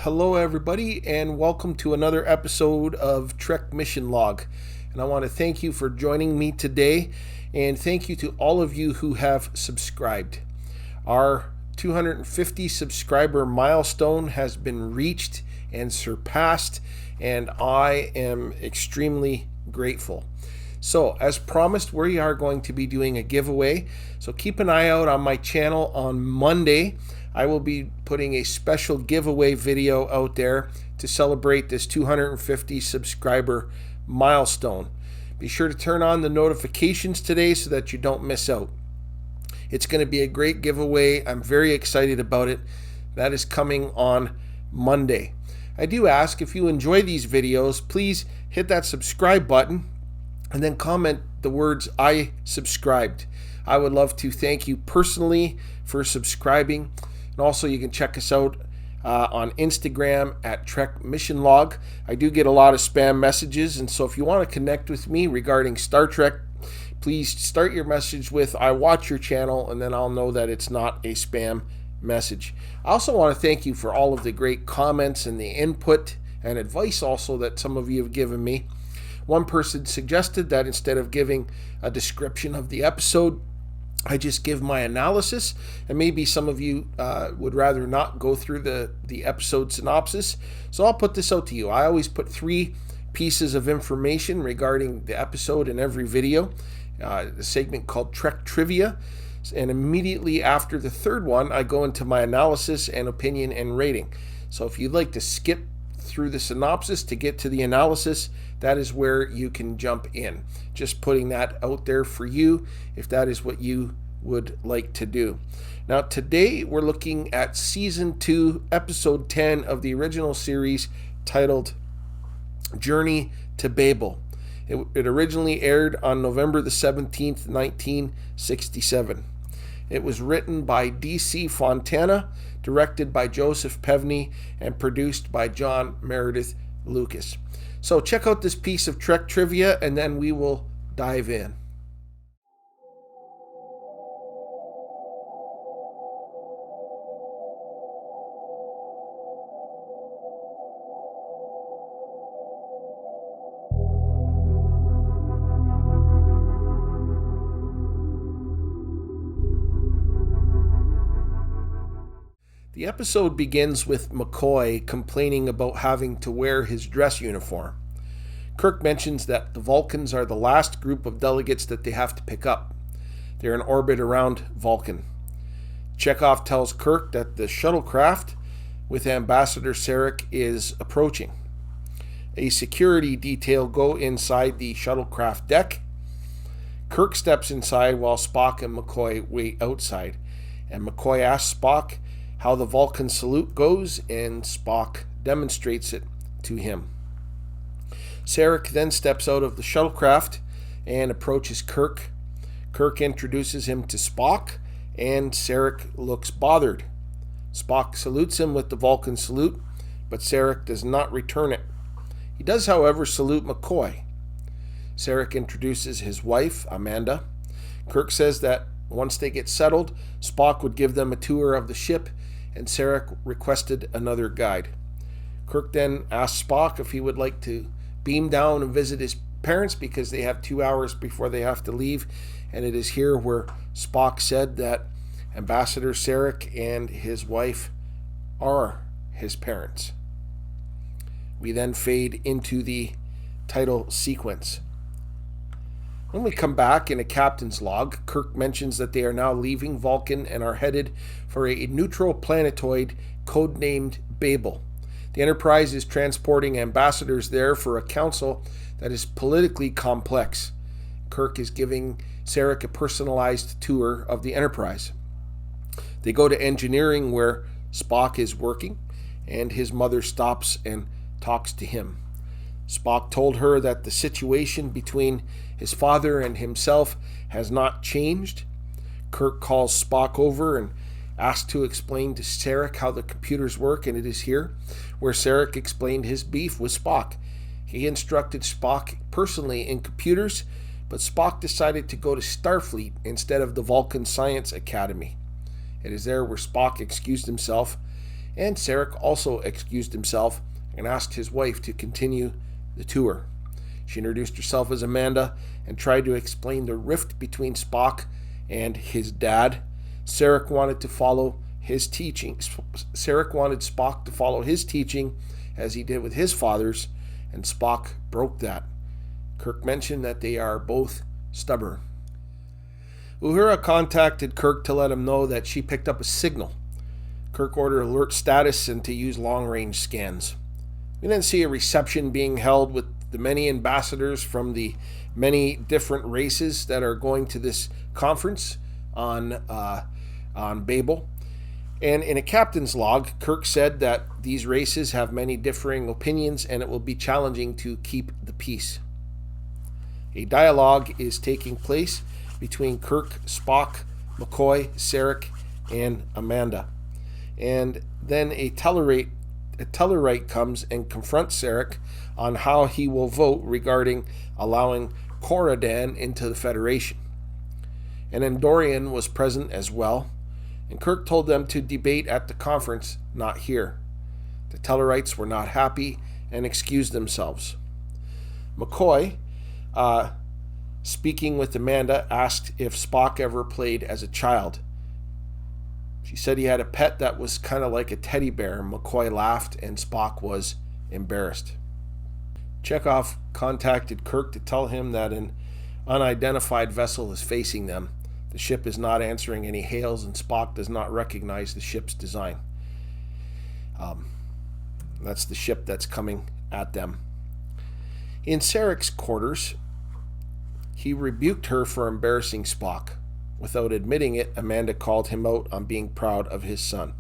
Hello, everybody, and welcome to another episode of Trek Mission Log. And I want to thank you for joining me today, and thank you to all of you who have subscribed. Our 250 subscriber milestone has been reached and surpassed, and I am extremely grateful. So, as promised, we are going to be doing a giveaway. So keep an eye out on my channel on Monday. I will be putting a special giveaway video out there to celebrate this 250 subscriber milestone. Be sure to turn on the notifications today so that you don't miss out. It's going to be a great giveaway. I'm very excited about it. That is coming on Monday. I do ask, if you enjoy these videos, please hit that subscribe button and then comment the words "I subscribed." I would love to thank you personally for subscribing. And also, you can check us out on Instagram at Trek Mission Log. I do get a lot of spam messages, and so if you want to connect with me regarding Star Trek, please start your message with "I watch your channel," and then I'll know that it's not a spam message. I also want to thank you for all of the great comments and the input and advice also that some of you have given me. One person suggested that instead of giving a description of the episode, I just give my analysis, and maybe some of you would rather not go through the episode synopsis. So I'll put this out to you. I always put 3 pieces of information regarding the episode in every video, a segment called Trek Trivia, and immediately after the third one, I go into my analysis and opinion and rating. So if you'd like to skip through the synopsis to get to the analysis, that is where you can jump in. Just putting that out there for you if that is what you would like to do. Now today we're looking at Season 2, Episode 10 of the original series titled Journey to Babel. It originally aired on November the 17th, 1967. It was written by D.C. Fontana, directed by Joseph Pevney, and produced by John Meredith Lucas. So check out this piece of Trek trivia, and then we will dive in. The episode begins with McCoy complaining about having to wear his dress uniform. Kirk mentions that the Vulcans are the last group of delegates that they have to pick up. They're in orbit around Vulcan. Chekhov tells Kirk that the shuttlecraft with Ambassador Sarek is approaching. A security detail go inside the shuttlecraft deck. Kirk steps inside while Spock and McCoy wait outside, and McCoy asks Spock how the Vulcan salute goes, and Spock demonstrates it to him. Sarek then steps out of the shuttlecraft and approaches Kirk. Kirk introduces him to Spock, and Sarek looks bothered. Spock salutes him with the Vulcan salute, but Sarek does not return it. He does, however, salute McCoy. Sarek introduces his wife, Amanda. Kirk says that once they get settled, Spock would give them a tour of the ship, and Sarek requested another guide. Kirk then asks Spock if he would like to beam down and visit his parents because they have 2 hours before they have to leave, and it is here where Spock said that Ambassador Sarek and his wife are his parents. We then fade into the title sequence. When we come back in a captain's log, Kirk mentions that they are now leaving Vulcan and are headed for a neutral planetoid codenamed Babel. The Enterprise is transporting ambassadors there for a council that is politically complex. Kirk is giving Sarek a personalized tour of the Enterprise. They go to engineering where Spock is working, and his mother stops and talks to him. Spock told her that the situation between his father and himself has not changed. Kirk calls Spock over and asks to explain to Sarek how the computers work, and it is here where Sarek explained his beef with Spock. He instructed Spock personally in computers, but Spock decided to go to Starfleet instead of the Vulcan Science Academy. It is there where Spock excused himself and Sarek also excused himself and asked his wife to continue the tour. She introduced herself as Amanda and tried to explain the rift between Spock and his dad. Sarek wanted Spock to follow his teaching as he did with his father's, and Spock broke that. Kirk mentioned that they are both stubborn. Uhura contacted Kirk to let him know that she picked up a signal. Kirk ordered alert status and to use long-range scans. We then see a reception being held with the many ambassadors from the many different races that are going to this conference on Babel. And in a captain's log, Kirk said that these races have many differing opinions and it will be challenging to keep the peace. A dialogue is taking place between Kirk, Spock, McCoy, Sarek, and Amanda. And then a Tellarite comes and confronts Sarek on how he will vote regarding allowing Coridan into the Federation. An Andorian was present as well, and Kirk told them to debate at the conference, not here. The Tellarites were not happy and excused themselves. McCoy, speaking with Amanda, asked if Spock ever played as a child. She said he had a pet that was kind of like a teddy bear. McCoy laughed and Spock was embarrassed. Chekhov contacted Kirk to tell him that an unidentified vessel is facing them. The ship is not answering any hails and Spock does not recognize the ship's design. That's the ship that's coming at them. In Sarek's quarters, he rebuked her for embarrassing Spock. Without admitting it, Amanda called him out on being proud of his son.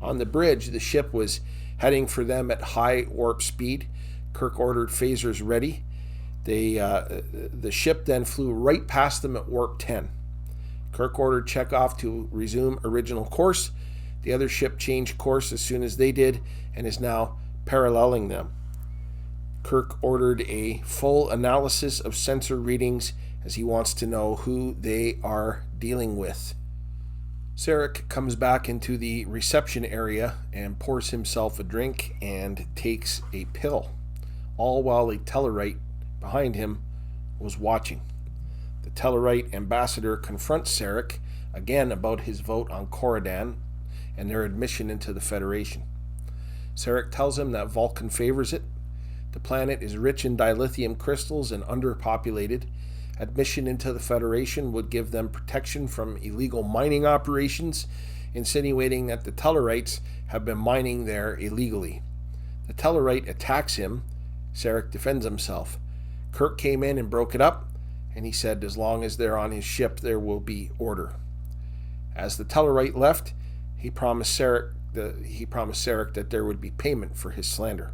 On the bridge, the ship was heading for them at high warp speed. Kirk ordered phasers ready. The ship then flew right past them at warp 10. Kirk ordered Chekhov to resume original course. The other ship changed course as soon as they did and is now paralleling them. Kirk ordered a full analysis of sensor readings as he wants to know who they are dealing with. Sarek comes back into the reception area and pours himself a drink and takes a pill, all while a Tellarite behind him was watching. The Tellarite ambassador confronts Sarek again about his vote on Coridan and their admission into the Federation. Sarek tells him that Vulcan favors it. The planet is rich in dilithium crystals and underpopulated. Admission into the Federation would give them protection from illegal mining operations, insinuating that the Tellarites have been mining there illegally. The Tellarite attacks him. Sarek defends himself. Kirk came in and broke it up, and he said as long as they're on his ship, there will be order. As the Tellarite left, he promised Sarek that there would be payment for his slander.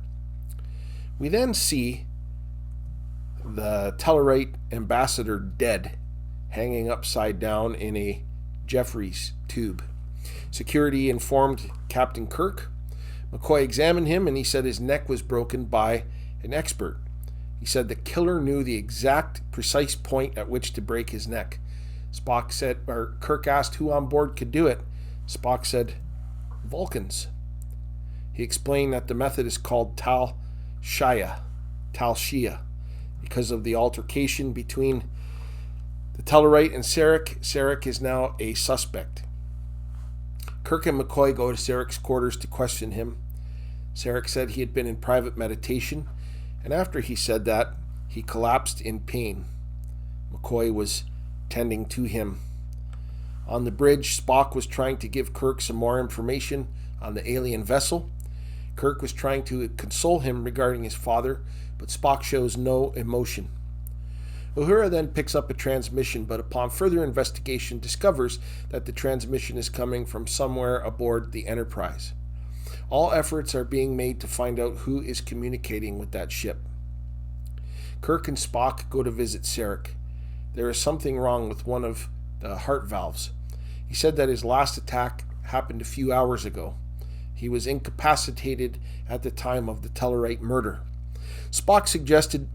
We then see the Tellarite ambassador dead, hanging upside down in a Jeffries tube. Security informed Captain Kirk. McCoy examined him and he said his neck was broken by an expert. He said the killer knew the exact precise point at which to break his neck. Kirk asked who on board could do it. Spock said, Vulcans. He explained that the method is called Tal Shia, because of the altercation between the Tellarite and Sarek. Sarek is now a suspect. Kirk and McCoy go to Sarek's quarters to question him. Sarek said he had been in private meditation, and after he said that, he collapsed in pain. McCoy was tending to him. On the bridge, Spock was trying to give Kirk some more information on the alien vessel. Kirk was trying to console him regarding his father, but Spock shows no emotion. Uhura then picks up a transmission, but upon further investigation discovers that the transmission is coming from somewhere aboard the Enterprise. All efforts are being made to find out who is communicating with that ship. Kirk and Spock go to visit Sarek. There is something wrong with one of the heart valves. He said that his last attack happened a few hours ago. He was incapacitated at the time of the Tellarite murder. Spock suggested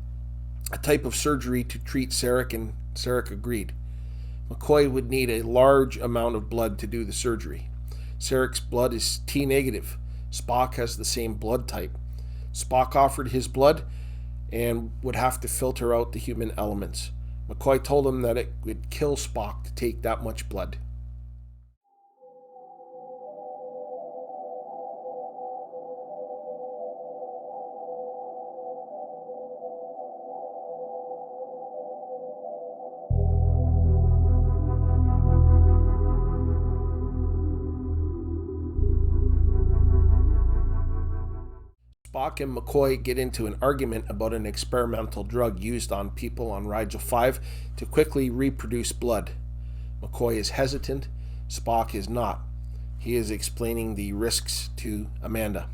a type of surgery to treat Sarek, and Sarek agreed. McCoy would need a large amount of blood to do the surgery. Sarek's blood is T negative. Spock has the same blood type. Spock offered his blood and would have to filter out the human elements. McCoy told him that it would kill Spock to take that much blood. Spock and McCoy get into an argument about an experimental drug used on people on Rigel 5 to quickly reproduce blood. McCoy is hesitant, Spock is not. He is explaining the risks to Amanda.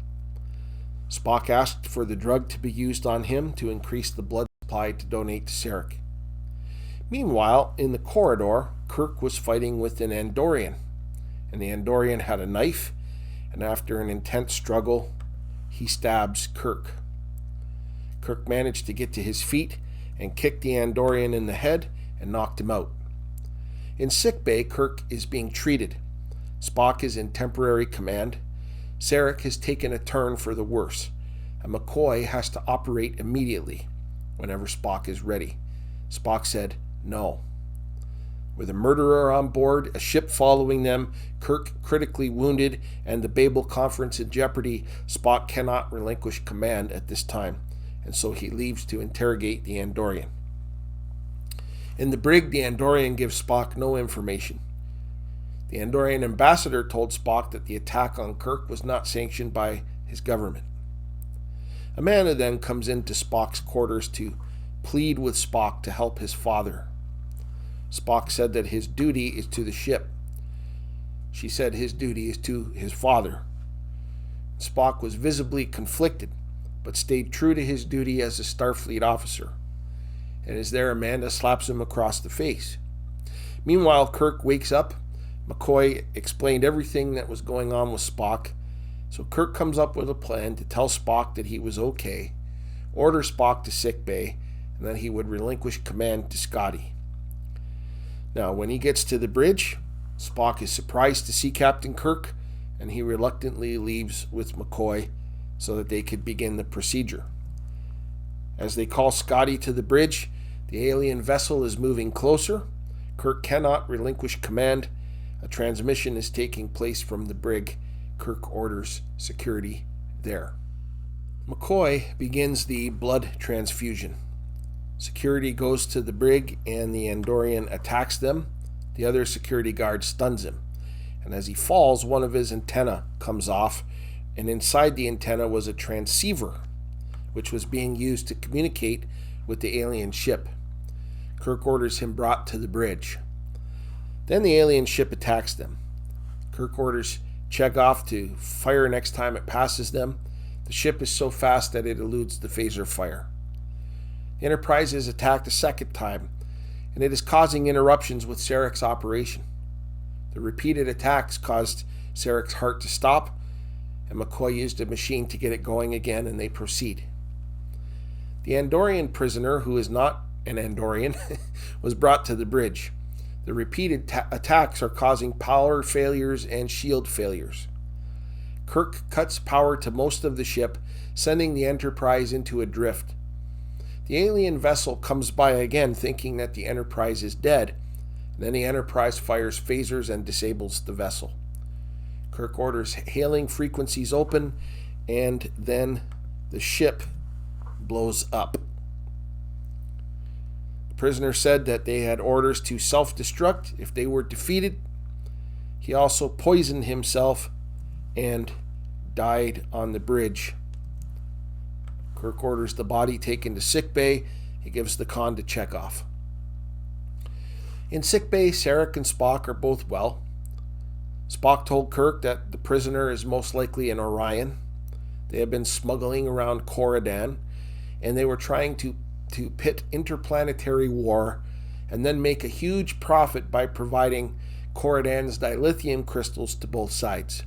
Spock asked for the drug to be used on him to increase the blood supply to donate to Sarek. Meanwhile, in the corridor, Kirk was fighting with an Andorian, and the Andorian had a knife, and after an intense struggle, he stabs Kirk. Kirk managed to get to his feet and kicked the Andorian in the head and knocked him out. In sickbay, Kirk is being treated. Spock is in temporary command. Sarek has taken a turn for the worse, and McCoy has to operate immediately whenever Spock is ready. Spock said no. With a murderer on board, a ship following them, Kirk critically wounded, and the Babel conference in jeopardy, Spock cannot relinquish command at this time, and so he leaves to interrogate the Andorian. In the brig, the Andorian gives Spock no information. The Andorian ambassador told Spock that the attack on Kirk was not sanctioned by his government. Amanda then comes into Spock's quarters to plead with Spock to help his father. Spock said that his duty is to the ship. She said his duty is to his father. Spock was visibly conflicted, but stayed true to his duty as a Starfleet officer. And as there, Amanda slaps him across the face. Meanwhile, Kirk wakes up. McCoy explained everything that was going on with Spock, so Kirk comes up with a plan to tell Spock that he was okay, order Spock to sickbay, and that he would relinquish command to Scotty. Now, when he gets to the bridge, Spock is surprised to see Captain Kirk, and he reluctantly leaves with McCoy so that they could begin the procedure. As they call Scotty to the bridge, the alien vessel is moving closer. Kirk cannot relinquish command. A transmission is taking place from the brig. Kirk orders security there. McCoy begins the blood transfusion. Security goes to the brig and the Andorian attacks them. The other security guard stuns him. And as he falls, one of his antennae comes off, and inside the antenna was a transceiver, which was being used to communicate with the alien ship. Kirk orders him brought to the bridge. Then the alien ship attacks them. Kirk orders Chekhov to fire next time it passes them. The ship is so fast that it eludes the phaser fire. The Enterprise is attacked a second time, and it is causing interruptions with Sarek's operation. The repeated attacks caused Sarek's heart to stop, and McCoy used a machine to get it going again, and they proceed. The Andorian prisoner, who is not an Andorian, was brought to the bridge. The repeated attacks are causing power failures and shield failures. Kirk cuts power to most of the ship, sending the Enterprise into a drift. The alien vessel comes by again, thinking that the Enterprise is dead. Then the Enterprise fires phasers and disables the vessel. Kirk orders hailing frequencies open, and then the ship blows up. The prisoner said that they had orders to self-destruct if they were defeated. He also poisoned himself and died on the bridge. Kirk orders the body taken to sickbay. He gives the con to Chekhov. In sickbay, Sarek and Spock are both well. Spock told Kirk that the prisoner is most likely an Orion. They have been smuggling around Coridan, and they were trying to pit interplanetary war and then make a huge profit by providing Coridan's dilithium crystals to both sides.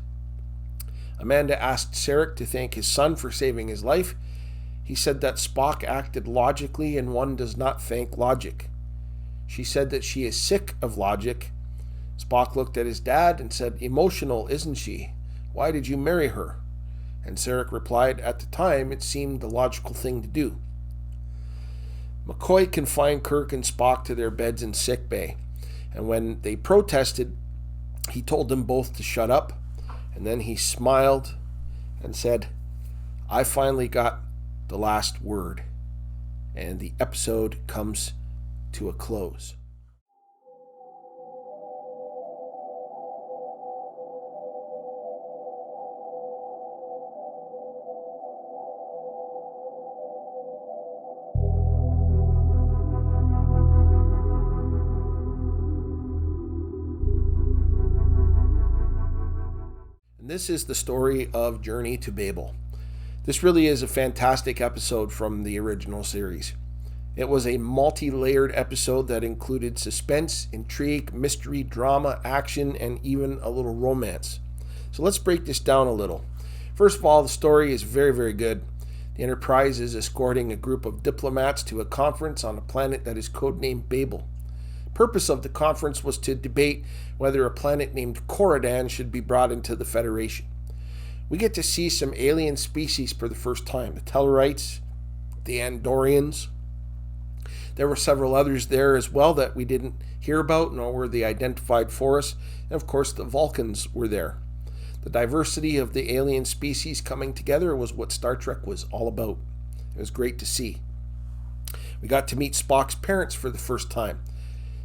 Amanda asked Sarek to thank his son for saving his life. He said that Spock acted logically, and one does not thank logic. She said that she is sick of logic, Spock looked at his dad and said, "Emotional, isn't she? Why did you marry her?" And Sarek replied, "At the time, it seemed the logical thing to do." McCoy confined Kirk and Spock to their beds in sickbay, and when they protested, he told them both to shut up, and then he smiled and said, "I finally got the last word." And the episode comes to a close. And this is the story of Journey to Babel. This really is a fantastic episode from the original series. It was a multi-layered episode that included suspense, intrigue, mystery, drama, action, and even a little romance. So let's break this down a little. First of all, the story is very, very good. The Enterprise is escorting a group of diplomats to a conference on a planet that is codenamed Babel. The purpose of the conference was to debate whether a planet named Coridan should be brought into the Federation. We get to see some alien species for the first time: the Tellarites, the Andorians. There were several others there as well that we didn't hear about, nor were they identified for us. And of course, the Vulcans were there. The diversity of the alien species coming together was what Star Trek was all about. It was great to see. We got to meet Spock's parents for the first time.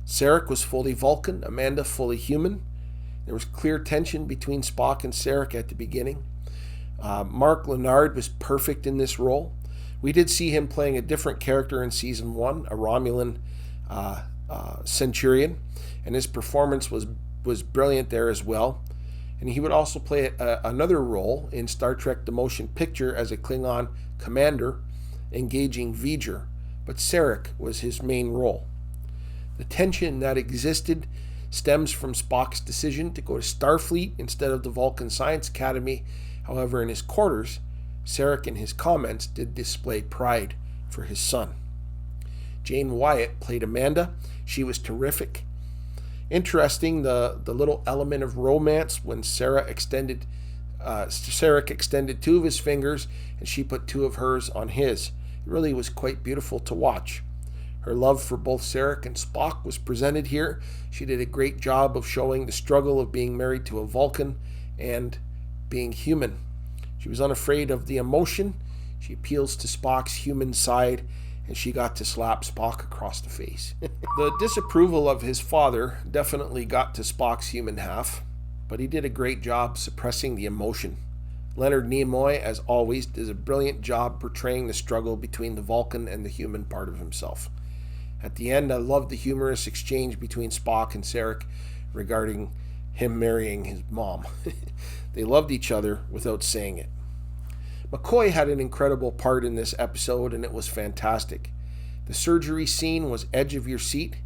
Sarek was fully Vulcan, Amanda fully human. There was clear tension between Spock and Sarek at the beginning. Mark Lenard was perfect in this role. We did see him playing a different character in Season 1, a Romulan Centurion, and his performance was brilliant there as well. And he would also play another role in Star Trek The Motion Picture as a Klingon commander engaging V'ger, but Sarek was his main role. The tension that existed stems from Spock's decision to go to Starfleet instead of the Vulcan Science Academy. However, in his quarters, Sarek in his comments did display pride for his son. Jane Wyatt played Amanda. She was terrific. Interesting, the little element of romance when Sarek extended two of his fingers and she put two of hers on his. It really was quite beautiful to watch. Her love for both Sarek and Spock was presented here. She did a great job of showing the struggle of being married to a Vulcan and being human. She was unafraid of the emotion. She appeals to Spock's human side, and she got to slap Spock across the face. The disapproval of his father definitely got to Spock's human half, but he did a great job suppressing the emotion. Leonard Nimoy, as always, does a brilliant job portraying the struggle between the Vulcan and the human part of himself. At the end, I loved the humorous exchange between Spock and Sarek regarding him marrying his mom. They loved each other without saying it. McCoy had an incredible part in this episode, and it was fantastic. The surgery scene was edge of your seat.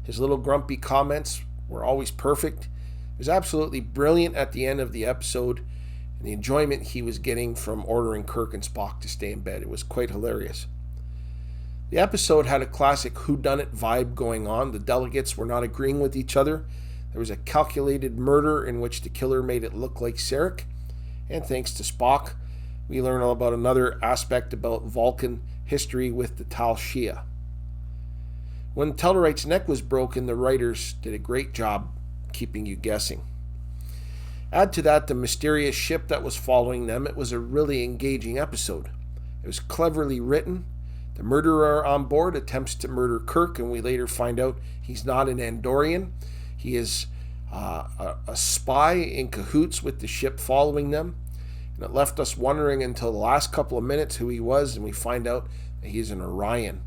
His little grumpy comments were always perfect. It was absolutely brilliant at the end of the episode, and the enjoyment he was getting from ordering Kirk and Spock to stay in bed. It was quite hilarious. The episode had a classic whodunit vibe going on. The delegates were not agreeing with each other. There was a calculated murder in which the killer made it look like Sarek. And thanks to Spock, we learn all about another aspect about Vulcan history with the Tal Shia. When Tellarite's neck was broken, the writers did a great job keeping you guessing. Add to that the mysterious ship that was following them. It was a really engaging episode. It was cleverly written. The murderer on board attempts to murder Kirk, and we later find out he's not an Andorian. He is a spy in cahoots with the ship following them. And it left us wondering until the last couple of minutes who he was, and we find out that he's an Orion.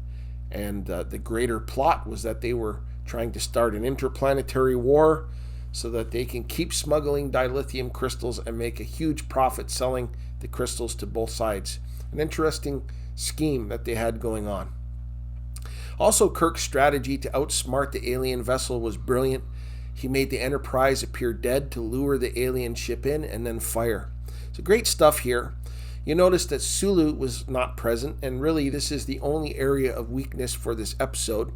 And the greater plot was that they were trying to start an interplanetary war so that they can keep smuggling dilithium crystals and make a huge profit selling the crystals to both sides. An interesting scheme that they had going on. Also, Kirk's strategy to outsmart the alien vessel was brilliant. He made the Enterprise appear dead to lure the alien ship in and then fire. So great stuff here. You notice that Sulu was not present, and really this is the only area of weakness for this episode.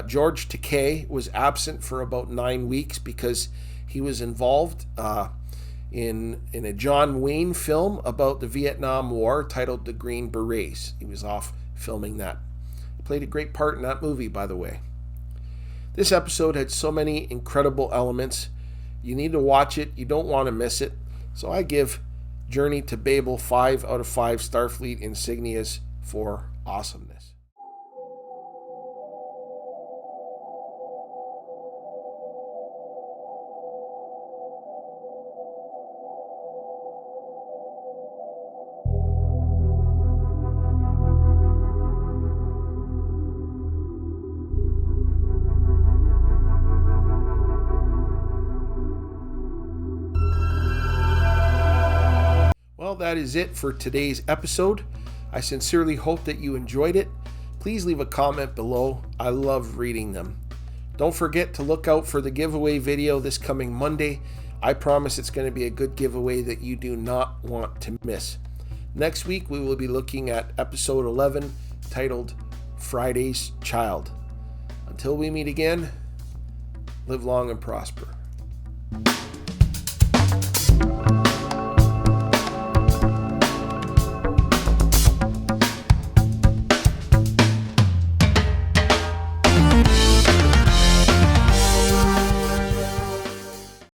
George Takei was absent for about 9 weeks because he was involved in a John Wayne film about the Vietnam War titled The Green Berets. He was off filming that. He played a great part in that movie, by the way. This episode had so many incredible elements. You need to watch it. You don't want to miss it. So I give Journey to Babel 5 out of 5 Starfleet insignias for awesomeness. Well, that is it for today's episode. I sincerely hope that you enjoyed it. Please leave a comment below. I love reading them. Don't forget to look out for the giveaway video this coming Monday. I promise it's going to be a good giveaway that you do not want to miss. Next week, we will be looking at episode 11, titled Friday's Child. Until we meet again, live long and prosper.